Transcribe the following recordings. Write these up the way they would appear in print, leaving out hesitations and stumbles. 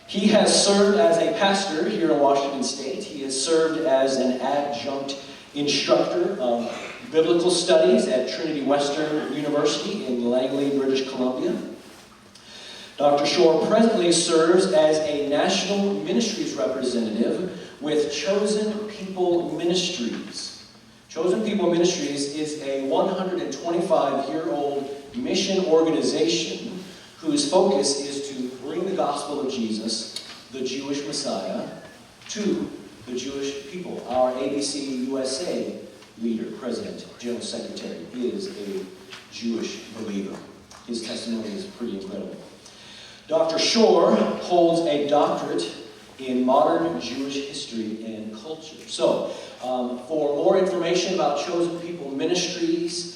He has served as a pastor here in Washington State. He has served as an adjunct instructor of biblical studies at Trinity Western University in Langley, British Columbia. Dr. Shore presently serves as a national ministries representative with Chosen People Ministries. Chosen People Ministries is a 125-year-old mission organization whose focus is to bring the gospel of Jesus, the Jewish Messiah, to the Jewish people. Our ABC USA leader, president, general secretary, is a Jewish believer. His testimony is pretty incredible. Dr. Shore holds a doctorate in modern Jewish history and culture. So, for more information about Chosen People Ministries,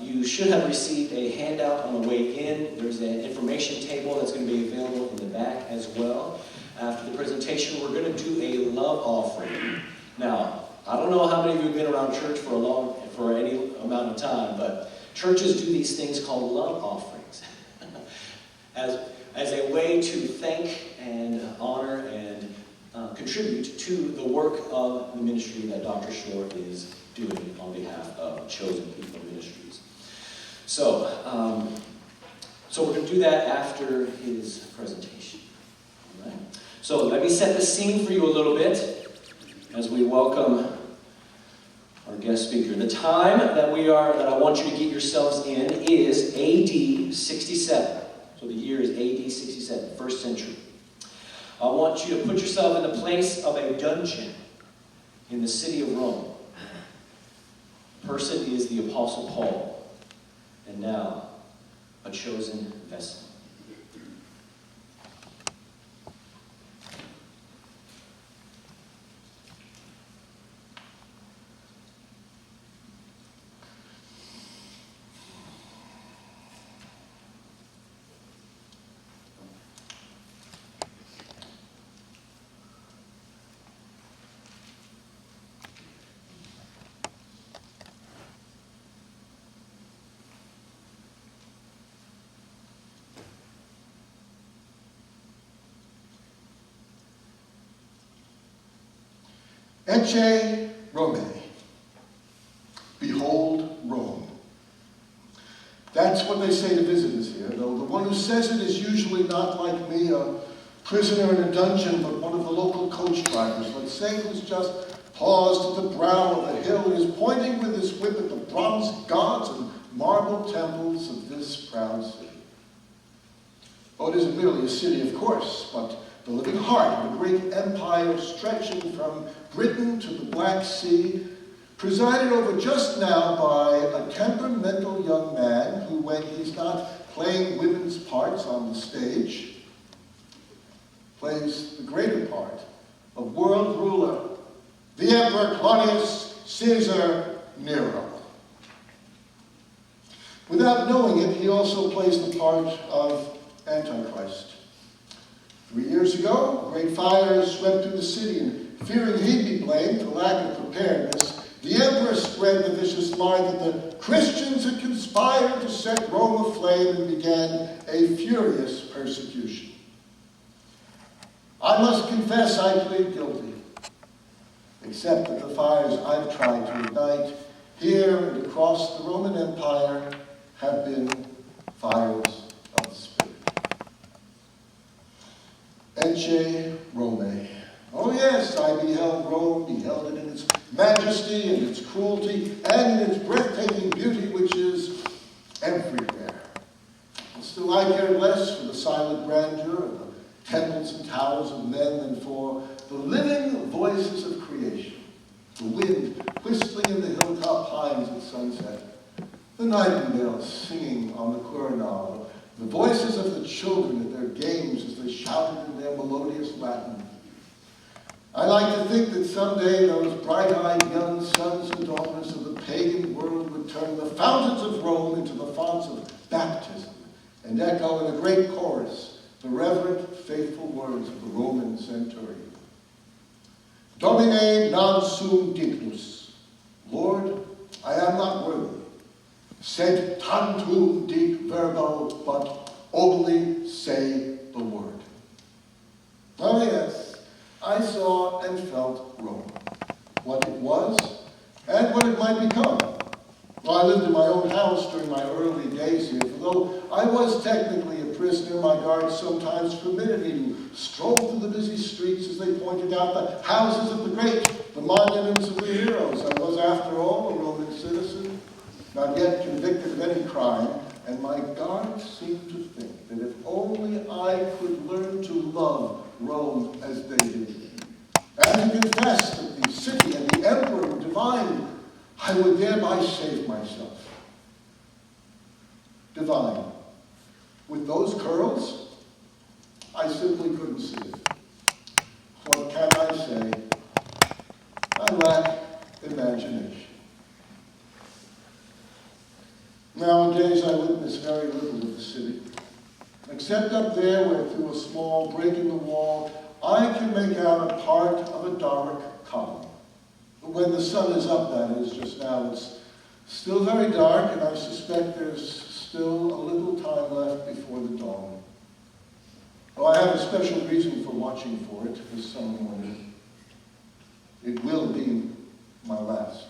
you should have received a handout on the way in. There's an information table that's going to be available in the back as well. After the presentation, we're going to do a love offering. Now, I don't know how many of you have been around church for any amount of time, but churches do these things called love offerings as a way to thank and honor and contribute to the work of the ministry that Dr. Shore is doing on behalf of Chosen People Ministries. So we're going to do that after his presentation. All right? So let me set the scene for you a little bit as we welcome our guest speaker. The time that I want you to get yourselves in is AD 67. So the year is AD 67, first century. I want you to put yourself in the place of a dungeon in the city of Rome. The person is the Apostle Paul, and now a chosen vessel. Ecce Rome. Behold Rome. That's what they say to visitors here, though the one who says it is usually not like me, a prisoner in a dungeon, but one of the local coach drivers, let's say, who's just paused at the brow of a hill and is pointing with his whip at the bronze gods and marble temples of this proud city. Oh, it isn't merely a city, of course, but the living heart of a great empire stretching from Britain to the Black Sea, presided over just now by a temperamental young man who, when he's not playing women's parts on the stage, plays the greater part of world ruler, the Emperor Claudius Caesar Nero. Without knowing it, he also plays the part of Antichrist. 3 years ago, great fires swept through the city, and fearing he'd be blamed for lack of preparedness, the emperor spread the vicious lie that the Christians had conspired to set Rome aflame and began a furious persecution. I must confess I plead guilty, except that the fires I've tried to ignite here and across the Roman Empire have been fires of the Spirit. Ecce Rome. Oh yes, I beheld Rome, beheld it in its majesty and its cruelty and in its breathtaking beauty, which is everywhere. And still I cared less for the silent grandeur of the temples and towers of men than for the living voices of creation. The wind whistling in the hilltop pines at sunset, the nightingales singing on the Quirinal, the voices of the children at their games as they shouted in their melodious Latin. I like to think that someday those bright-eyed young sons and daughters of the pagan world would turn the fountains of Rome into the fonts of baptism and echo in a great chorus the reverent, faithful words of the Roman centurion. Domine non sum dignus. Lord, I am not worthy. Sed tantum dic verbo, but only say the word. I was technically a prisoner. My guards sometimes permitted me to stroll through the busy streets as they pointed out the houses of the great, the monuments of the heroes. I was, after all, a Roman citizen, not yet convicted of any crime, and my guards seemed to think that if only I could learn to love Rome as they did, and to confess that the city and the emperor were divine, I would thereby save myself. Divine. With those curls, I simply couldn't see it. What can I say? I lack imagination. Nowadays, I witness very little of the city, except up there where through a small break in the wall, I can make out a part of a Doric column. When the sun is up, that is, just now, it's still very dark, and I suspect there's still a little time left before the dawn. Though I have a special reason for watching for it this summer morning. It will be my last.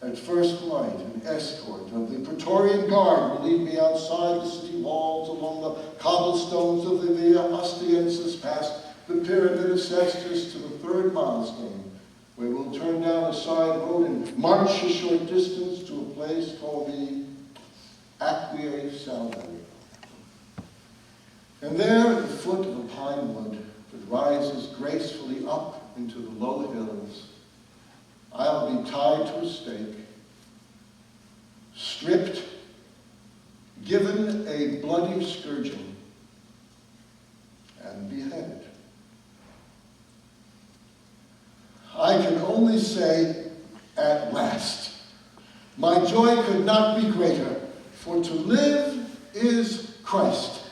At first light, an escort of the Praetorian Guard will lead me outside the city walls along the cobblestones of the Via Ostiensis past the Pyramid of Sestus to the third milestone, where we'll turn down a side road and march a short distance to a place called the Aquae Salvae. And there, at the foot of a pine wood that rises gracefully up into the low hills, I'll be tied to a stake, stripped, given a bloody scourging, and beheaded. I can only say, at last. My joy could not be greater, for to live is Christ,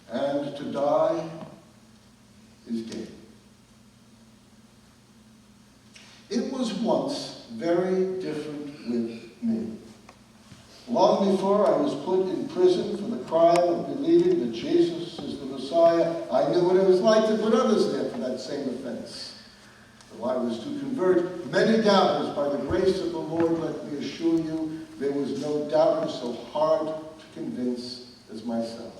and to die is gain. It was once very different with me. Long before I was put in prison for the crime of believing that Jesus is the Messiah, I knew what it was like to put others there for that same offense. Though I was to convert many doubters by the grace of the Lord, let me assure you, there was no doubter so hard to convince as myself.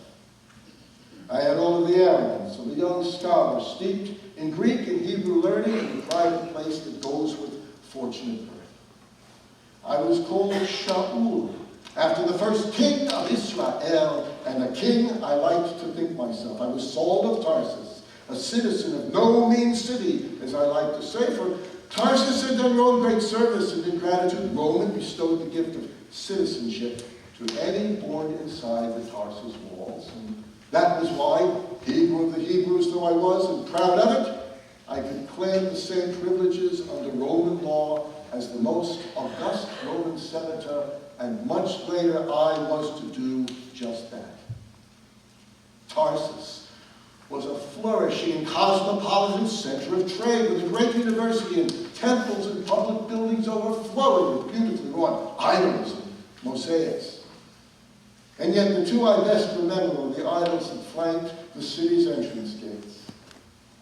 I had all of the arrogance of a young scholar steeped in Greek and Hebrew learning in the private place that goes with fortunate birth. I was called Shaul, after the first king of Israel, and a king I liked to think myself. I was Saul of Tarsus, a citizen of no mean city, as I like to say, for Tarsus had done Rome great service, and in gratitude Rome had bestowed the gift of citizenship to any born inside the Tarsus walls. And that was why, Hebrew of the Hebrews though I was, and proud of it, I could claim the same privileges under Roman law as the most august Roman senator, and much later I was to do just that. Tarsus was a flourishing and cosmopolitan center of trade with a great university and temples and public buildings overflowing with beautifully wrought idols and mosaics. And yet the two I best remember were the idols that flanked the city's entrance gates.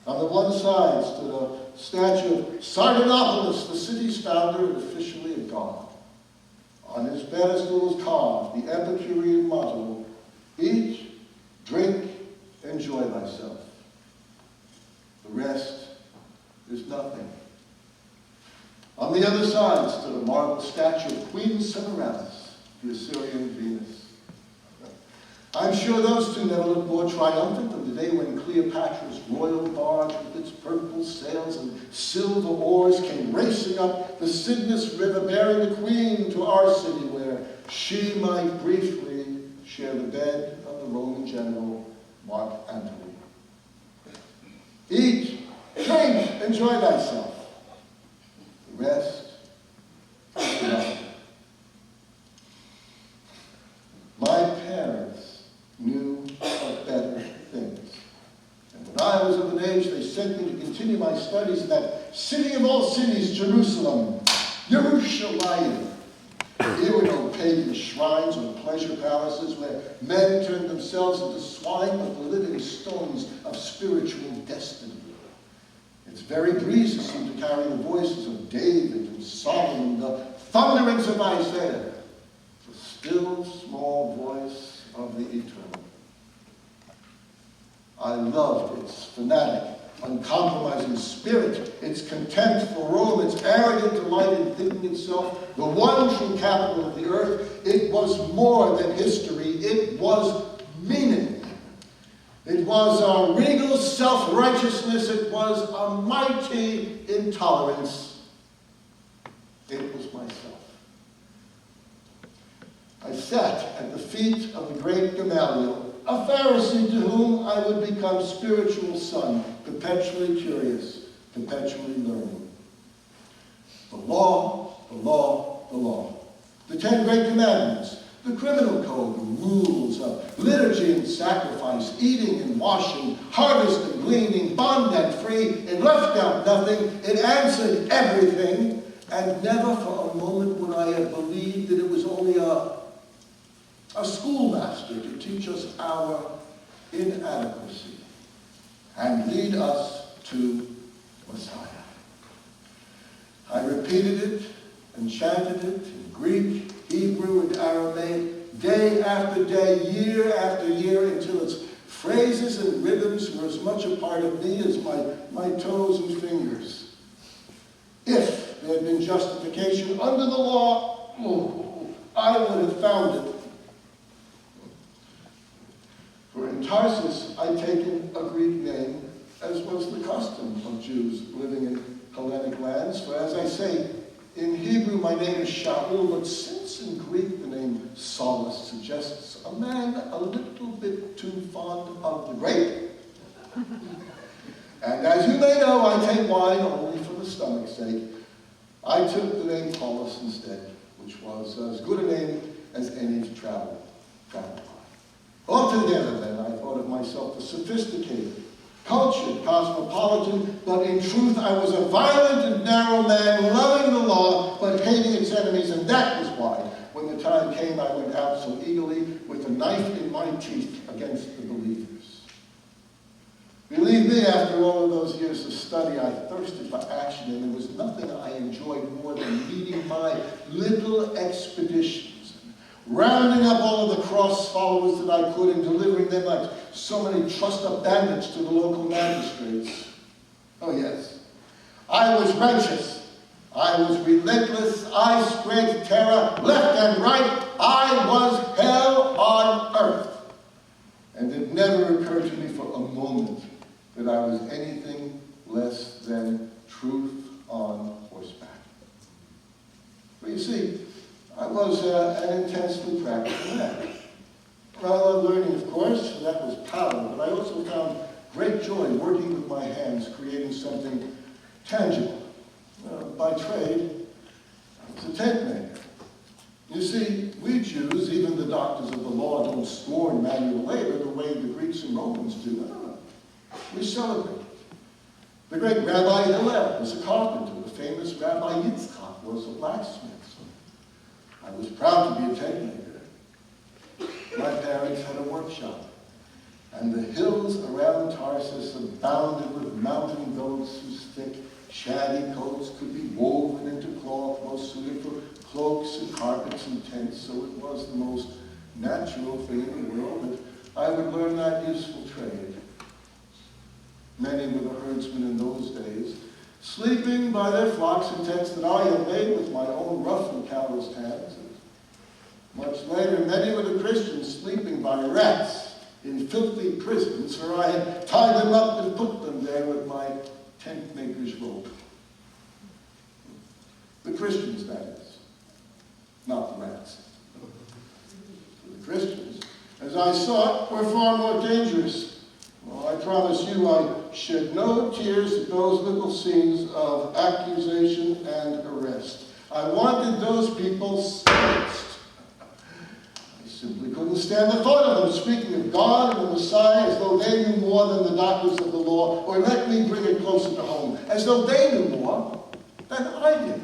On the one side stood a statue of Sardanapalus, the city's founder and officially a god. On his pedestal was carved the Epicurean motto, "Eat, drink, enjoy thyself. The rest is nothing." On the other side stood a marble statue of Queen Semiramis, the Assyrian Venus. I'm sure those two never looked more triumphant than the day when Cleopatra's royal barge with its purple sails and silver oars came racing up the Cydnus River, bearing the queen to our city, where she might briefly share the bed of the Roman general Mark Antony. Eat, drink, enjoy thyself. The rest is nothing. My parents knew of better things. And when I was of an age, they sent me to continue my studies in that city of all cities, Jerusalem, Yerushalayim. Here were no pagan shrines or pleasure palaces where men turned themselves into swine, but the living stones of spiritual destiny. Its very breezes seemed to carry the voices of David and Solomon, the thunderings of Isaiah. The still small voice of the eternal. I loved its fanatic, uncompromising spirit, its contempt for Rome, its arrogant delight in thinking itself the one true capital of the earth. It was more than history. It was meaning. It was a regal self-righteousness. It was a mighty intolerance. It was myself. I sat at the feet of the great Gamaliel, a Pharisee to whom I would become spiritual son, perpetually curious, perpetually learning. The law, the law, the law. The 10 great commandments, the criminal code, the rules of liturgy and sacrifice, eating and washing, harvest and gleaning, bond and free. It left out nothing. It answered everything. And never for a moment would I have believed that it was only a schoolmaster to teach us our inadequacy and lead us to Messiah. I repeated it and chanted it in Greek, Hebrew, and Aramaic, day after day, year after year, until its phrases and rhythms were as much a part of me as my toes and fingers. If there had been justification under the law, I would have found it. For in Tarsus I'd taken a Greek name, as was the custom of Jews living in Hellenic lands. For as I say, in Hebrew my name is Shaul, but since in Greek the name Saulus suggests a man a little bit too fond of the grape. And as you may know, I take wine only for the stomach's sake. I took the name Paulus instead, which was as good a name as any to travel by. Altogether, then, I thought of myself as sophisticated, cultured, cosmopolitan, but in truth I was a violent and narrow man, loving the law, but hating its enemies, and that was why, when the time came, I went out so eagerly with a knife in my teeth against the believers. Believe me, after all of those years of study, I thirsted for action, and there was nothing I enjoyed more than leading my little expeditions, rounding up all of the cross followers that I could and delivering them like so many trussed-up bandits to the local magistrates. Oh yes, I was righteous. I was relentless. I spread terror left and right. I was hell on earth. And it never occurred to me for a moment that I was anything less than truth on horseback. But you see, I was an intensely practical man. I loved learning, of course, and that was power, but I also found great joy working with my hands, creating something tangible. By trade, I was a tent maker. You see, we Jews, even the doctors of the law, don't scorn manual labor the way the Greeks and Romans do. No. We celebrate. The great Rabbi Hillel was a carpenter. The famous Rabbi Yitzchak was a blacksmith. I was proud to be a tent maker. My parents had a workshop, and the hills around Tarsus abounded with mountain goats whose thick, shaggy coats could be woven into cloth, most suited for cloaks and carpets and tents, so it was the most natural thing in the world that I would learn that useful trade. Many were the herdsmen in those days, sleeping by their flocks in tents that I had made with my own rough and calloused hands. Much later, many were the Christians sleeping by rats in filthy prisons, for I had tied them up and put them there with my tent maker's rope. The Christians, that is, not the rats. The Christians, as I saw it, were far more dangerous. Well, I promise you I shed no tears at those little scenes of accusation and arrest. I wanted those people silenced. Simply couldn't stand the thought of them speaking of God and the Messiah as though they knew more than the doctors of the law, or let me bring it closer to home, as though they knew more than I did.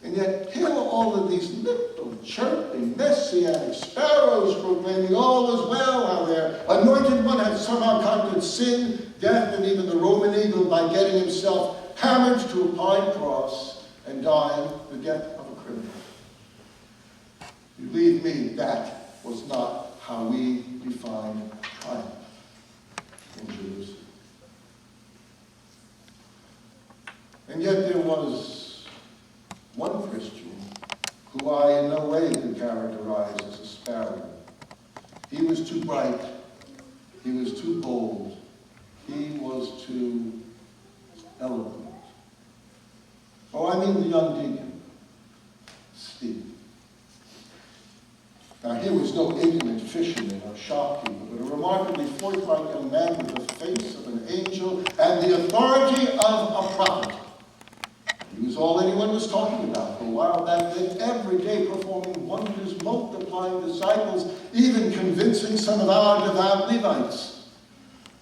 And yet here were all of these little chirping messianic sparrows proclaiming all is well, how their anointed one had somehow conquered sin, death, and even the Roman eagle by getting himself hammered to a pine cross and dying the death of a criminal. Believe me, that was not how we define triumph in Jerusalem. And yet there was one Christian who I in no way could characterize as a sparrow. He was too bright. He was too bold. He was too eloquent. Oh, I mean the young deacon, Stephen. Now, he was no ignorant fisherman or shopkeeper, but a remarkably forthright young man with the face of an angel and the authority of a prophet. He was all anyone was talking about for a while back then, every day performing wonders, multiplying disciples, even convincing some of our devout Levites.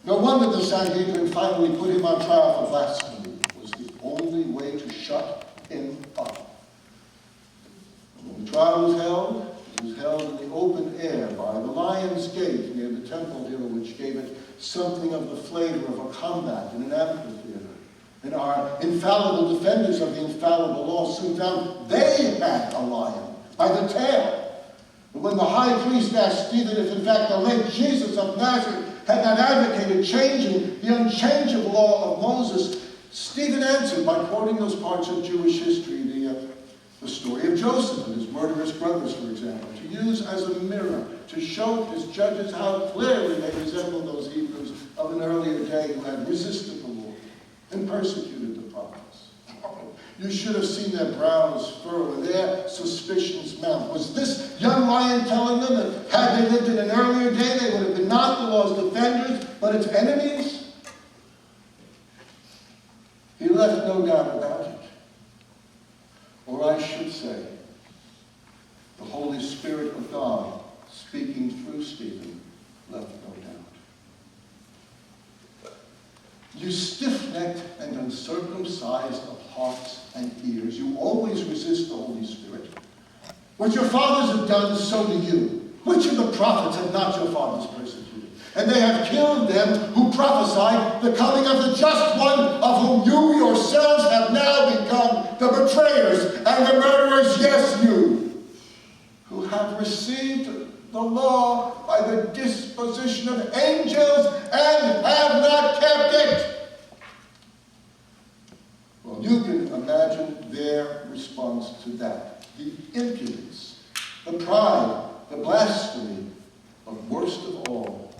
No wonder the Sanhedrin finally put him on trial for blasphemy. It was the only way to shut him up. And when the trial was held, it was held in the open air by the Lion's Gate near the Temple Hill, which gave it something of the flavor of a combat in an amphitheater. And our infallible defenders of the infallible law soon found they had a lion by the tail. But when the high priest asked Stephen if in fact the late Jesus of Nazareth had not advocated changing the unchangeable law of Moses, Stephen answered by quoting those parts of Jewish history, the story of Joseph and his murderous brothers, for example, to use as a mirror to show his judges how clearly they resembled those Hebrews of an earlier day who had resisted the Lord and persecuted the prophets. You should have seen their brows furrow and their suspicions mount. Was this young lion telling them that had they lived in an earlier day, they would have been not the law's defenders, but its enemies? He left no doubt about it. Or I should say, the Holy Spirit of God, speaking through Stephen, left no doubt. You stiff-necked and uncircumcised of hearts and ears, you always resist the Holy Spirit. What your fathers have done, so do you. Which of the prophets have not your fathers persecuted? And they have killed them who prophesied the coming of the just one, of whom you yourselves have now become the betrayers and the murderers, yes, you, who have received the law by the disposition of angels and have not kept it. Well, you can imagine their response to that. The impudence, the pride, the blasphemy, but worst of all,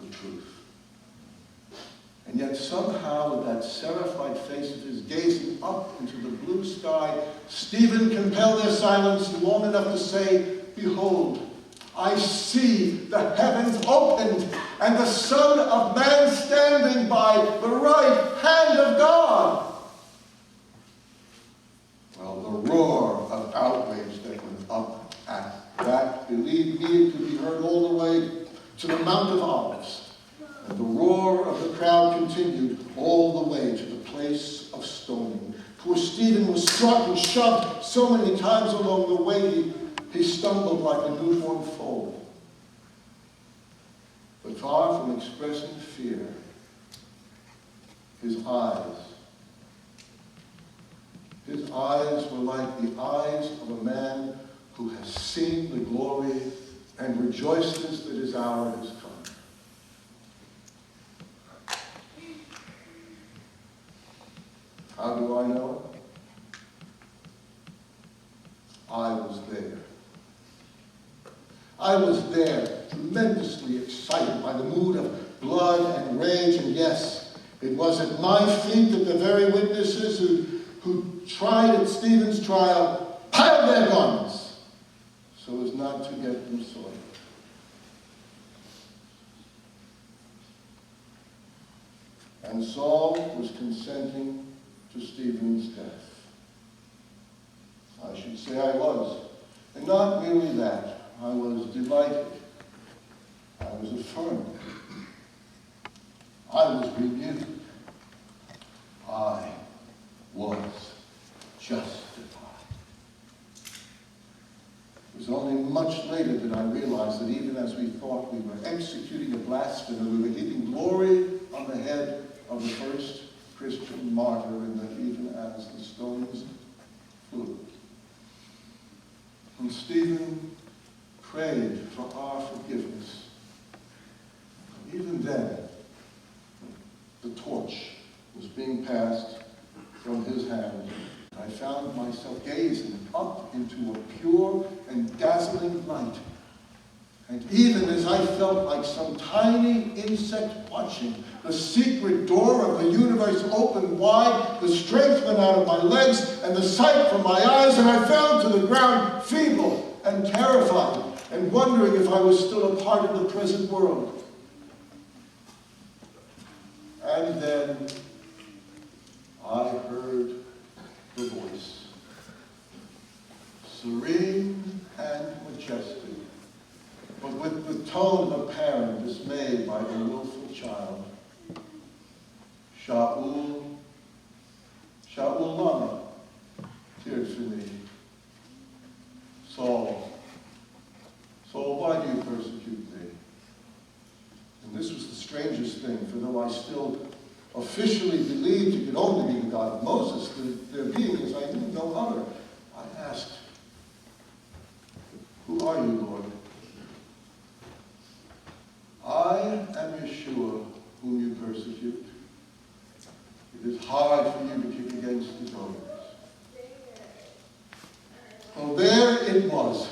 the truth. And yet somehow with that seraph-like face of his gazing up into the blue sky, Stephen compelled their silence long enough to say, behold, I see the heavens opened and the Son of Man standing by the right hand of God. Well, the roar of outrage that went up at that, believe me, it could be heard all the way to the Mount of Olives. And the roar of the crowd continued all the way to the place of stoning. Poor Stephen was struck and shoved so many times along the way, he stumbled like a newborn foal. But far from expressing fear, his eyes were like the eyes of a man who has seen the glory and rejoices that his hour has come. How do I know it? I was there. I was there, tremendously excited by the mood of blood and rage, and yes, it was at my feet that the very witnesses who tried at Stephen's trial piled their guns so as not to get them soiled. And Saul was consenting to Stephen's death. I should say I was. And not merely that. I was delighted. I was affirmed. I was renewed. I was justified. It was only much later that I realized that even as we thought we were executing a blasphemer, we were heaping glory on the head of the first Christian martyr, and that even as the stones flew, And Stephen prayed for our forgiveness. Even then, the torch was being passed from his hand. I found myself gazing up into a pure and dazzling light. And even as I felt like some tiny insect watching, the secret door of the universe opened wide, the strength went out of my legs, and the sight from my eyes, and I fell to the ground, feeble and terrified, and wondering if I was still a part of the present world. And then I heard the voice, serene and majestic, but with the tone of a parent dismayed by a willful child. Shaul, Shaul lama, tirfini. Saul, Saul, why do you persecute me? And this was the strangest thing, for though I still officially believed he could only be the God of Moses, their being as I knew no other, I asked, who are you, Lord? I am Yeshua, whom you persecute. It is hard for you to kick against the goats. Well, there it was,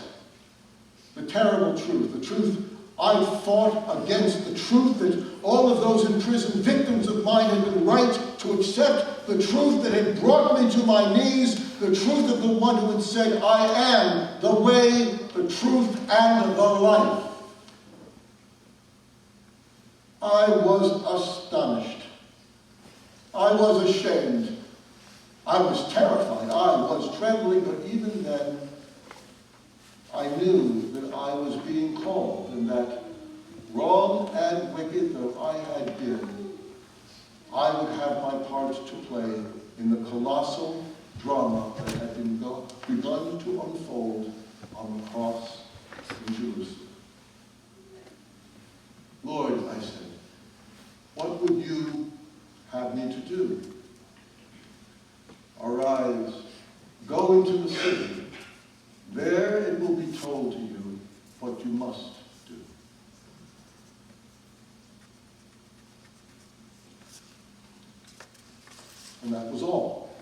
the terrible truth, the truth I fought against, the truth that all of those in prison, victims of mine, had been right to accept, the truth that had brought me to my knees, the truth of the one who had said, I am the way, the truth, and the life. I was astonished. I was ashamed. I was terrified. I was trembling, but even then, I knew that I was being called, and that, wrong and wicked though I had been, I would have my part to play in the colossal drama that had begun to unfold on the cross in Jerusalem. Lord, I said, what would you have me to do? Arise, go into the city. There it will be told to you what you must do. And that was all.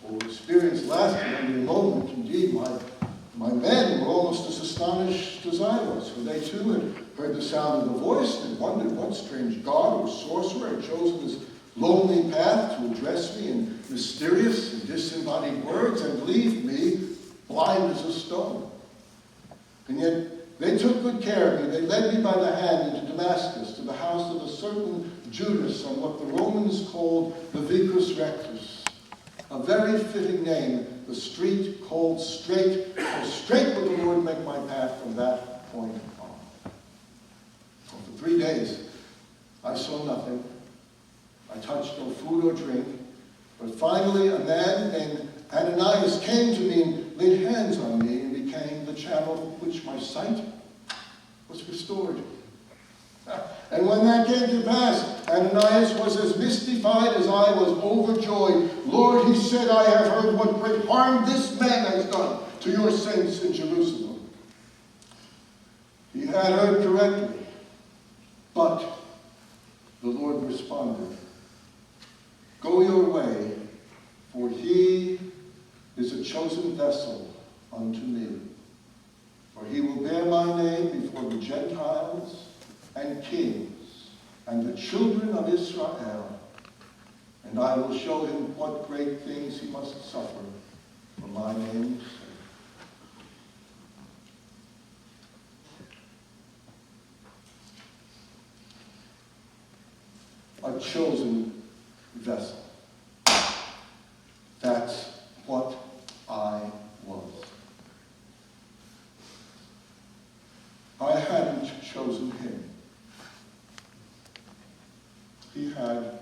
The whole experience lasted only a moment. Indeed, my men were almost as astonished as I was, for they too had heard the sound of the voice and wondered what strange god or sorcerer had chosen this lonely path to address me in mysterious and disembodied words and leave me blind as a stone. And yet they took good care of me. They led me by the hand into Damascus, to the house of a certain Judas on what the Romans called the Vicus Rectus, a very fitting name, the street called Straight, so straight would the Lord make my path from that point on. Well, for 3 days, I saw nothing. I touched no food or drink. But finally, a man named Ananias came to me and laid hands on me and became the channel through which my sight was restored. And when that came to pass, Ananias was as mystified as I was overjoyed. Lord, he said, I have heard what great harm this man has done to your saints in Jerusalem. He had heard correctly, but the Lord responded, go your way, for he is a chosen vessel unto me. For he will bear my name before the Gentiles and kings and the children of Israel, and I will show him what great things he must suffer for my name's sake. A chosen vessel. That's what I was. I hadn't chosen him. He had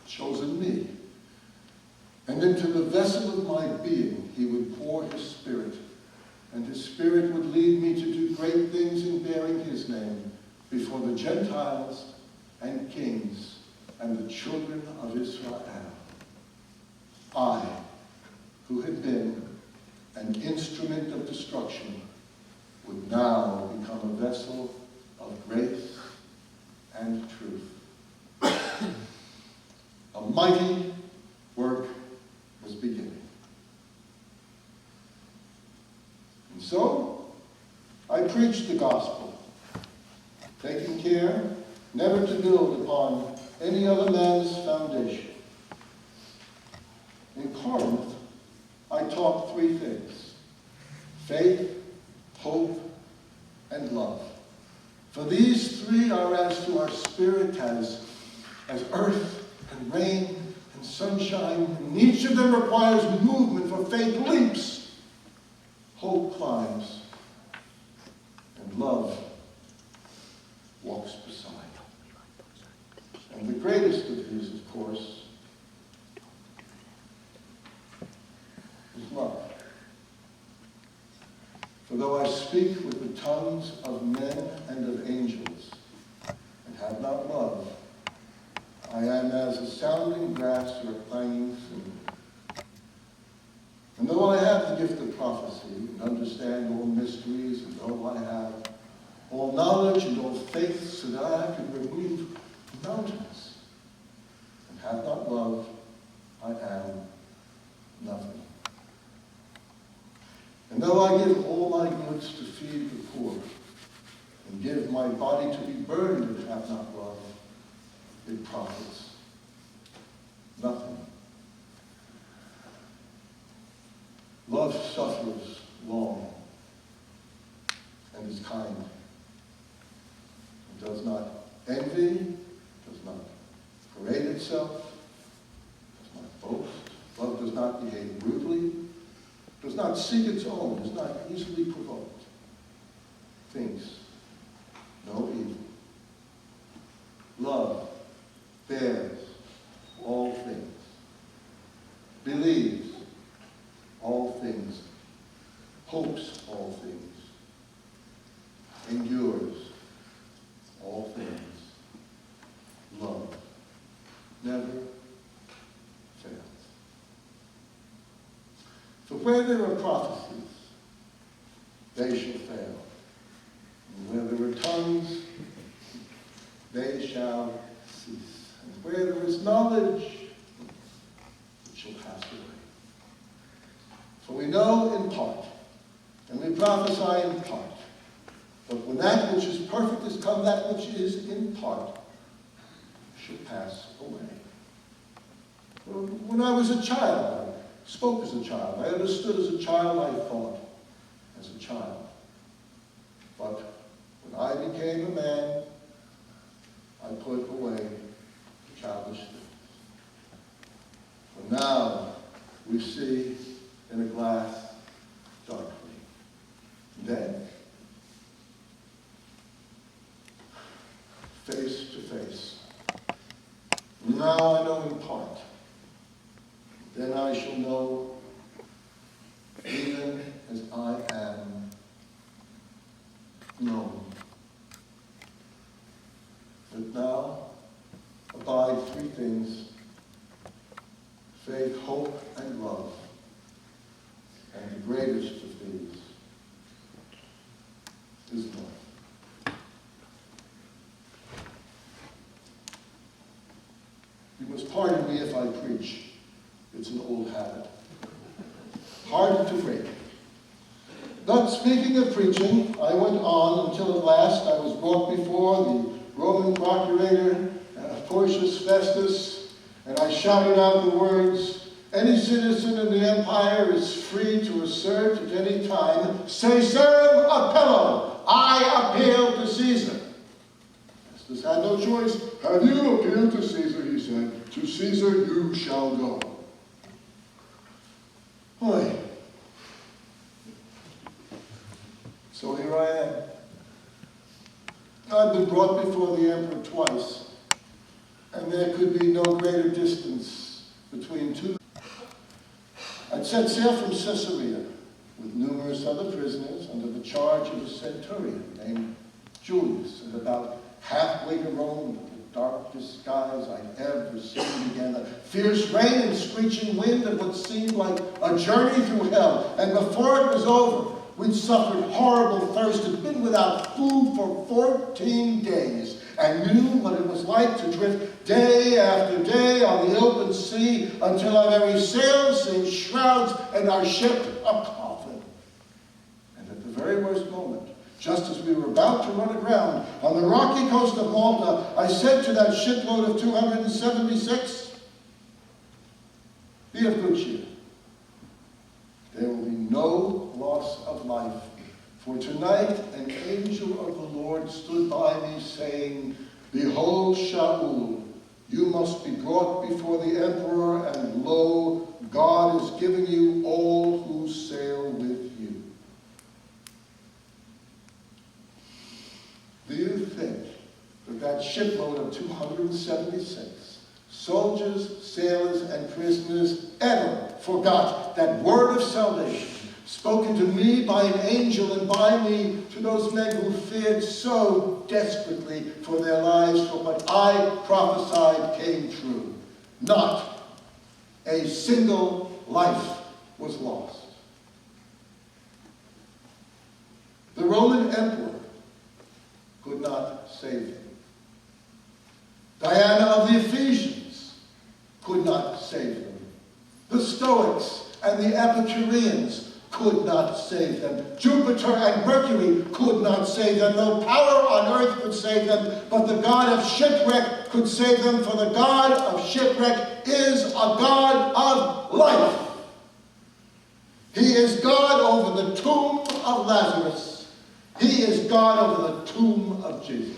chosen me. And into the vessel of my being, he would pour his Spirit. And his Spirit would lead me to do great things in bearing his name before the Gentiles and kings and the children of Israel. I, who had been an instrument of destruction, would now become a vessel of grace and truth. A mighty work was beginning. And so, I preached the gospel, taking care never to build upon any other man's foundation. In Corinth, I taught three things: faith, hope, and love. For these three are as to our spirit as earth and rain and sunshine, and each of them requires movement, for faith leaps, hope climbs, and love walks beside. And the greatest of these, of course, is love. For though I speak with the tongues of men and of angels, and have not love, I am as a sounding brass or a clanging cymbal. And though I have the gift of prophecy, and understand all mysteries, and though I have all knowledge and all faith, so that I can remove mountains, and have not love, I am nothing. And though I give all my goods to feed the poor, and give my body to be burned and have not love, it profits nothing. Love suffers long and is kind. It does not envy, does not parade itself, does not boast. Love does not behave rudely, does not seek its own, is not easily provoked, thinks no evil. Love bears all things, believes all things, hopes all things, endures all things. Love never fails. For where there are prophecies, they shall fail. And where there are tongues, they shall cease. And where there is knowledge, it shall pass away. For we know in part, and we prophesy in part. But when that which is perfect is come, that which is in part shall pass away. When I was a child, I spoke as a child. I understood as a child. I thought as a child. But when I became a man, I put away childish things. For now we see in a glass darkly. Then, face to face. Now I know in part. Then I shall know even as I am known. But now abide three things: faith, hope, and love. And the greatest of these is love. You must pardon me if I preach. It's an old habit. Hard to break. But speaking of preaching, I went on until at last I was brought before the Roman procurator, Porcius Festus, and I shouted out the words, "Any citizen in the empire is free to assert at any time, Caesarem appello, I appeal to Caesar." Festus had no choice. "Have you appealed to Caesar?" he said. "To Caesar you shall go." Boy. So here I am. I've been brought before the emperor twice, and there could be no greater distance between two. I'd set sail from Caesarea with numerous other prisoners under the charge of a centurion named Julius, and about halfway to Rome, darkest skies I'd ever seen began. A fierce rain and screeching wind of what seemed like a journey through hell. And before it was over, we'd suffered horrible thirst, had been without food for 14 days, and knew what it was like to drift day after day on the open sea until our very sails seemed shrouds and our ship a coffin. And at the very worst moment, just as we were about to run aground on the rocky coast of Malta, I said to that shipload of 276, "Be of good cheer. There will be no loss of life. For tonight an angel of the Lord stood by me, saying, Behold, Shaul, you must be brought before the emperor, and lo, God is giving you all who sail with you." Do you think that shipload of 276 soldiers, sailors, and prisoners ever forgot that word of salvation spoken to me by an angel and by me to those men who feared so desperately for their lives, for what I prophesied came true? Not a single life was lost. The Roman emperor could not save them. Diana of the Ephesians could not save them. The Stoics and the Epicureans could not save them. Jupiter and Mercury could not save them. No power on earth could save them, but the God of shipwreck could save them, for the God of shipwreck is a God of life. He is God over the tomb of Lazarus. He is God over the tomb of Jesus.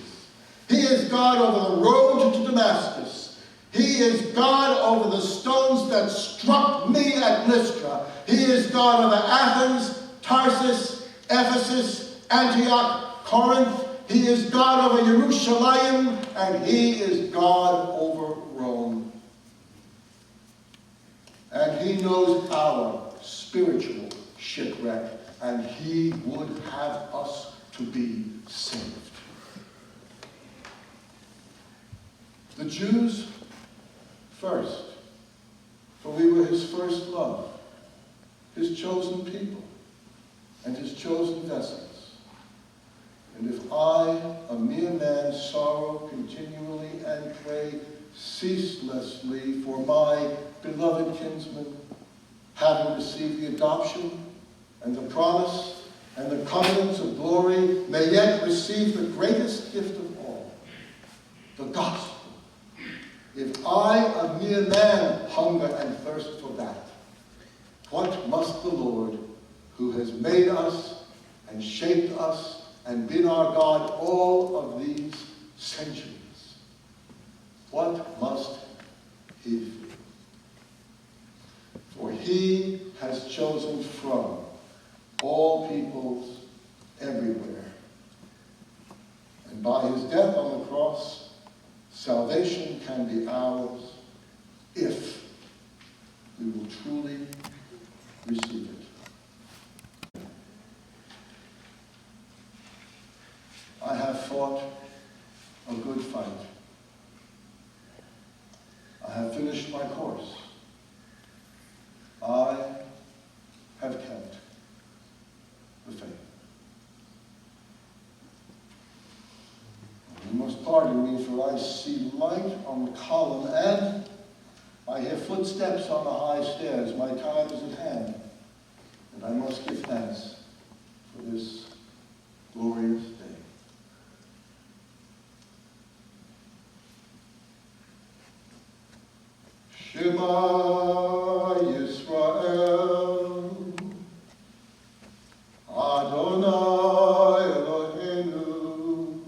He is God over the road to Damascus. He is God over the stones that struck me at Lystra. He is God over Athens, Tarsus, Ephesus, Antioch, Corinth. He is God over Jerusalem, and He is God over Rome. And He knows our spiritual shipwreck, and He would have us to be saved. The Jews first, for we were His first love, His chosen people, and His chosen vessels. And if I, a mere man, sorrow continually and pray ceaselessly for my beloved kinsmen, having received the adoption and the promise and the covenants of glory, may yet receive the greatest gift of all, the gospel. If I, a mere man, hunger and thirst for that, what must the Lord, who has made us and shaped us and been our God all of these centuries, what must He feel? For He has chosen from all peoples everywhere. And by His death on the cross, salvation can be ours if we will truly receive it. I have fought a good fight. I have finished my course. I have kept the faith. You must pardon me, for I see light on the column, and I hear footsteps on the high stairs. My time is at hand, and I must give thanks for this glorious day. Shema Yisrael, Adonai Eloheinu,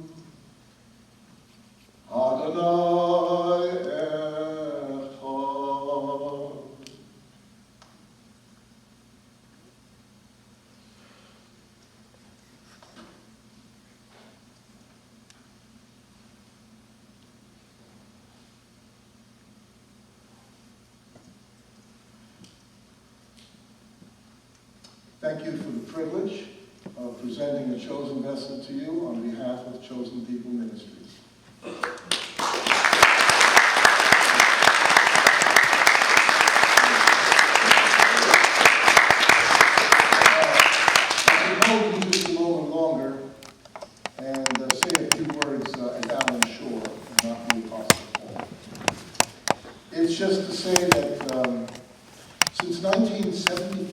Adonai Echad. Thank you for the privilege of presenting a chosen vessel to you on behalf of Chosen People Ministries. It's just to say that since 1970.